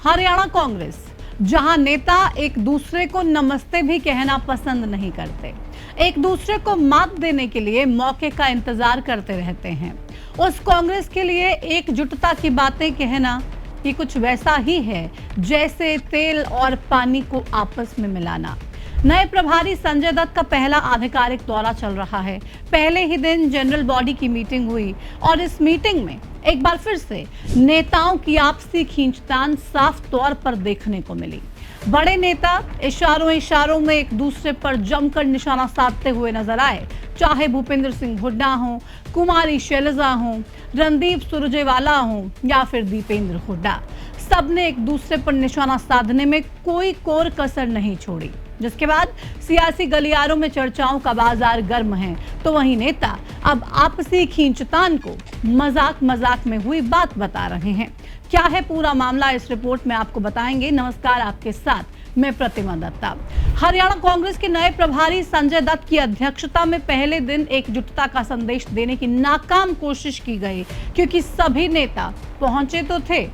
हरियाणा कांग्रेस, जहां नेता एक दूसरे को नमस्ते भी कहना पसंद नहीं करते, एक दूसरे को मात देने के लिए मौके का इंतजार करते रहते हैं, उस कांग्रेस के लिए एकजुटता की बातें कहना कि कुछ वैसा ही है जैसे तेल और पानी को आपस में मिलाना। नए प्रभारी संजय दत्त का पहला आधिकारिक दौरा चल रहा है। पहले ही दिन जनरल बॉडी की मीटिंग हुई और इस मीटिंग में एक बार फिर से नेताओं की आपसी खींचतान साफ तौर पर देखने को मिली। बड़े नेता इशारों में एक दूसरे पर जमकर निशाना साधते हुए नजर आए, चाहे भूपेंद्र सिंह हुड्डा हो, कुमारी शैलजा हो, रणदीप सुरजेवाला हो या फिर दीपेंद्र हुड्डा। सबने एक दूसरे पर निशाना साधने में कोई कोर कसर नहीं छोड़ी। जिसके बाद सियासी गलियारों में चर्चाओं का बाजार गर्म है, तो वहीं नेता अब आपसी खींचतान को मजाक में हुई बात बता रहे हैं। क्या है पूरा मामला, इस रिपोर्ट में आपको बताएंगे। नमस्कार, आपके साथ मैं प्रतिमा दत्ता। हरियाणा कांग्रेस के नए प्रभारी संजय दत्त की अध्यक्षता में पहले दिन एकजुटता का संदेश देने की नाकाम कोशिश की गई, क्योंकि सभी नेता पहुंचे तो थे,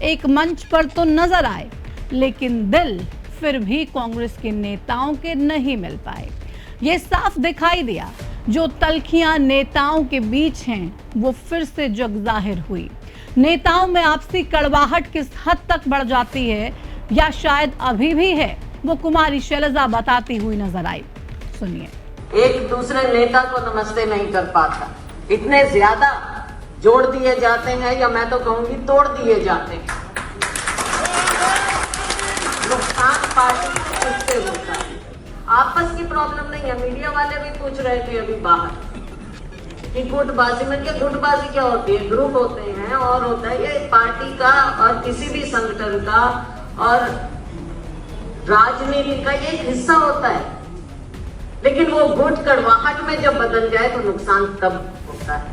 एक मंच पर तो नजर आए, लेकिन दिल फिर भी कांग्रेस के नेताओं के नहीं मिल पाए। ये साफ दिखाई दिया, जो तल्खियां नेताओं के बीच हैं वो फिर से जग जाहिर हुई। नेताओं में आपसी कड़वाहट किस हद तक बढ़ जाती है या शायद अभी भी है, वो कुमारी शैलजा बताती हुई नजर आई। सुनिए। एक दूसरे नेता को नमस्ते नहीं कर पाता, इतने ज्यादा जोड़ दिए जाते हैं या मैं तो कहूंगी तोड़ दिए जाते हैं। नुकसान पार्टी को किससे होता है? आपस की प्रॉब्लम नहीं है। मीडिया वाले भी पूछ रहे थे अभी बाहर कि गुटबाजी में, गुटबाजी क्या होती है? ग्रुप होते हैं और होता है ये पार्टी का और किसी भी संगठन का और राजनीति का एक हिस्सा होता है, लेकिन वो गुट कड़वाहट में जब बदल जाए तो नुकसान तब होता है।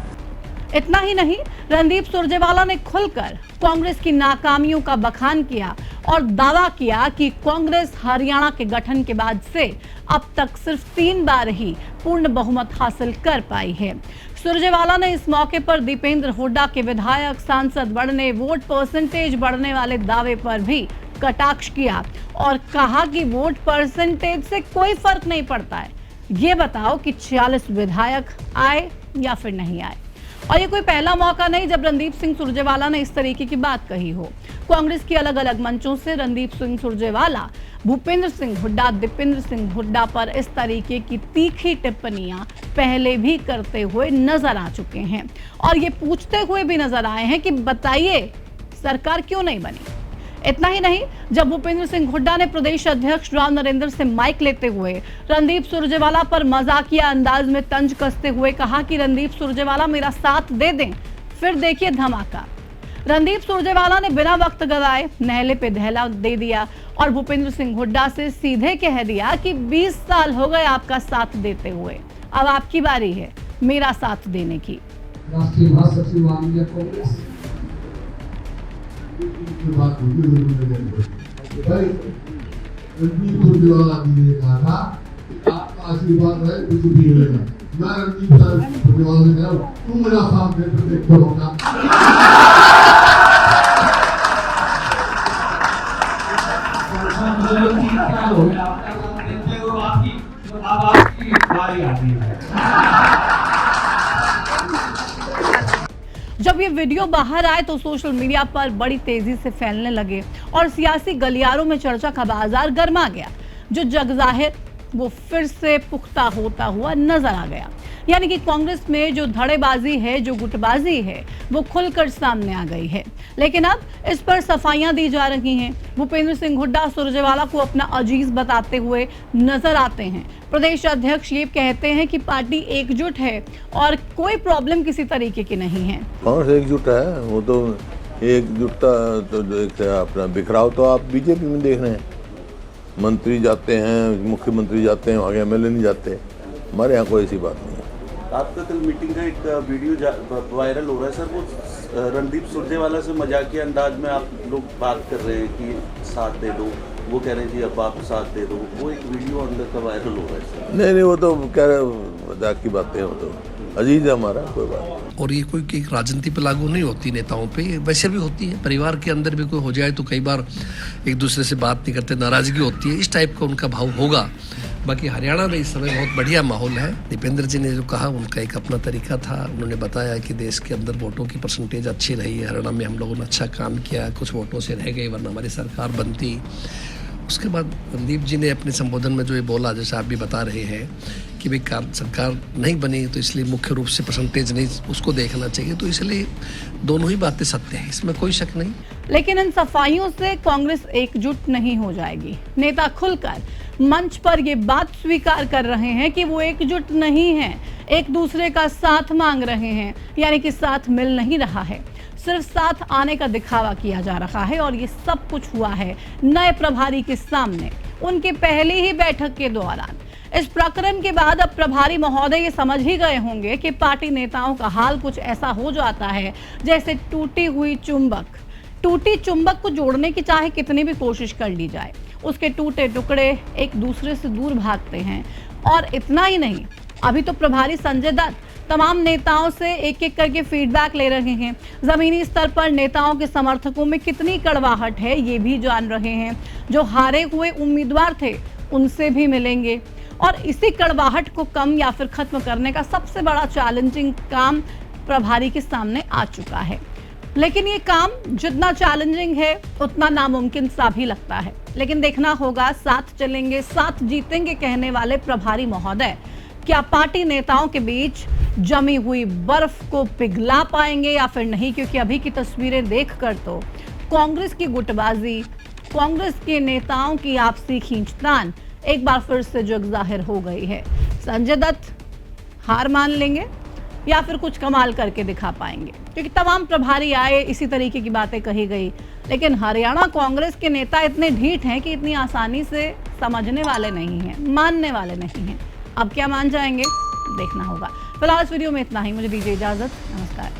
इतना ही नहीं, रणदीप सुरजेवाला ने खुलकर कांग्रेस की नाकामियों का बखान किया और दावा किया कि कांग्रेस हरियाणा के गठन के बाद से अब तक सिर्फ 3 बार ही पूर्ण बहुमत हासिल कर पाई है। सुरजेवाला ने इस मौके पर दीपेंद्र हुड्डा के विधायक सांसद बढ़ने, वोट परसेंटेज बढ़ने वाले दावे पर भी कटाक्ष किया और कहा कि वोट परसेंटेज से कोई फर्क नहीं पड़ता है, ये बताओ कि 46 विधायक आए या फिर नहीं आए। और ये कोई पहला मौका नहीं जब रणदीप सिंह सुरजेवाला ने इस तरीके की बात कही हो। कांग्रेस की अलग अलग मंचों से रणदीप सिंह सुरजेवाला, भूपेंद्र सिंह हुड्डा, दीपेंद्र सिंह हुड्डा पर इस तरीके की तीखी टिप्पणियां पहले भी करते हुए नजर आ चुके हैं और ये पूछते हुए भी नजर आए हैं कि बताइए सरकार क्यों नहीं बनी। इतना ही नहीं, जब भूपेंद्र सिंह हुड्डा ने प्रदेश अध्यक्ष राव नरेंद्र से माइक लेते हुए रणदीप सुरजेवाला पर मजाकिया अंदाज में तंज कसते हुए कहा कि रणदीप सुरजेवाला मेरा साथ दे दें, फिर देखिए धमाका। रणदीप सुरजेवाला ने बिना वक्त गवाए नहले पे दहला दे दिया और भूपेंद्र सिंह हुड्डा से सीधे कह दिया कि 20 साल हो गए आपका साथ देते हुए, अब आपकी बारी है मेरा साथ देने की। राष्ट्रीय महासचिव माननीय कांग्रेस बात होती है भाई, रणदीप सुरजेवाला जी ने कहा था कि आपका आशीर्वाद है कुछ भी मिलेगा। मैं रणदीप सुरजेवाला से कह रहा हूँ, तुम मेरा साथ दे तो देखो होगा। क्या हो गया? आपकी बारी आती है। जब ये वीडियो बाहर आए तो सोशल मीडिया पर बड़ी तेजी से फैलने लगे और सियासी गलियारों में चर्चा का बाजार गर्मा गया। जो जग जाहिर वो फिर से पुख्ता होता हुआ नजर आ गया, यानी कि कांग्रेस में जो धड़ेबाजी है, जो गुटबाजी है, वो खुलकर सामने आ गई है। लेकिन अब इस पर सफाइयां दी जा रही हैं। भूपेंद्र सिंह हुड्डा सुरजेवाला को अपना अजीज बताते हुए नजर आते हैं। प्रदेश अध्यक्ष ये कहते हैं कि पार्टी एकजुट है और कोई प्रॉब्लम किसी तरीके की नहीं है। कांग्रेस एकजुट है, वो तो एकजुटता तो अपना बिखराव तो आप बीजेपी में देख रहे हैं। मंत्री जाते हैं, मुख्यमंत्री जाते हैं, आगे एमएलए नहीं जाते। हमारे यहाँ कोई ऐसी बात नहीं है। आपका कल मीटिंग का एक वीडियो वायरल हो रहा है सर, वो रणदीप सुरजेवाला से मजाकिया अंदाज में आप लोग बात कर रहे हैं कि साथ दे दो, वो कह रहे हैं जी अब आप साथ दे दो, वो एक वीडियो अंदर का वायरल हो रहा है सर। नहीं, वो तो कह रहे मजाक की बातें, वो तो अजीज है हमारा, कोई बात नहीं। और ये कोई एक राजनीति पे लागू नहीं होती नेताओं पे, वैसे भी होती है, परिवार के अंदर भी कोई हो जाए तो कई बार एक दूसरे से बात नहीं करते, नाराजगी होती है, इस टाइप का उनका भाव होगा। बाकी हरियाणा में इस समय बहुत बढ़िया माहौल है। दीपेंद्र जी ने जो कहा उनका एक अपना तरीका था, उन्होंने बताया कि देश के अंदर वोटों की परसेंटेज अच्छी रही है, हरियाणा में हम लोगों ने अच्छा काम किया, कुछ वोटों से रह गए वरना हमारी सरकार बनती। उसके बाद रणदीप जी ने अपने संबोधन में जो ये बोला, जैसे आप भी बता रहे हैं कि भाई सरकार नहीं बनी तो इसलिए मुख्य रूप से परसेंटेज नहीं उसको देखना चाहिए, तो इसलिए दोनों ही बातें सत्य है, इसमें कोई शक नहीं। लेकिन इन सफाइयों से कांग्रेस एकजुट नहीं हो जाएगी। नेता खुलकर मंच पर ये बात स्वीकार कर रहे हैं कि वो एकजुट नहीं है, एक दूसरे का साथ मांग रहे हैं, यानी कि साथ मिल नहीं रहा है, सिर्फ साथ आने का दिखावा किया जा रहा है। और ये सब कुछ हुआ है नए प्रभारी के सामने, उनकी पहली ही बैठक के दौरान। इस प्रकरण के बाद अब प्रभारी महोदय ये समझ ही गए होंगे कि पार्टी नेताओं का हाल कुछ ऐसा हो जाता है जैसे टूटी हुई चुंबक। टूटी चुंबक को जोड़ने की चाहे कितनी भी कोशिश कर ली जाए, उसके टूटे टुकड़े एक दूसरे से दूर भागते हैं। और इतना ही नहीं, अभी तो प्रभारी संजय दत्त तमाम नेताओं से एक एक करके फीडबैक ले रहे हैं, जमीनी स्तर पर नेताओं के समर्थकों में कितनी कड़वाहट है ये भी जान रहे हैं, जो हारे हुए उम्मीदवार थे उनसे भी मिलेंगे। और इसी कड़वाहट को कम या फिर खत्म करने का सबसे बड़ा चैलेंजिंग काम प्रभारी के सामने आ चुका है। लेकिन ये काम जितना चैलेंजिंग है उतना नामुमकिन सा भी लगता है। लेकिन देखना होगा, साथ चलेंगे साथ जीतेंगे कहने वाले प्रभारी महोदय क्या पार्टी नेताओं के बीच जमी हुई बर्फ को पिघला पाएंगे या फिर नहीं, क्योंकि अभी की तस्वीरें देखकर तो कांग्रेस की गुटबाजी, कांग्रेस के नेताओं की आपसी खींचतान एक बार फिर से जग जाहिर हो गई है। संजय दत्त हार मान लेंगे या फिर कुछ कमाल करके दिखा पाएंगे, क्योंकि तमाम प्रभारी आए, इसी तरीके की बातें कही गई। लेकिन हरियाणा कांग्रेस के नेता इतने ढीठ हैं कि इतनी आसानी से समझने वाले नहीं हैं, मानने वाले नहीं हैं। अब क्या मान जाएंगे, देखना होगा। फिलहाल इस वीडियो में इतना ही, मुझे दीजिए इजाजत, नमस्कार।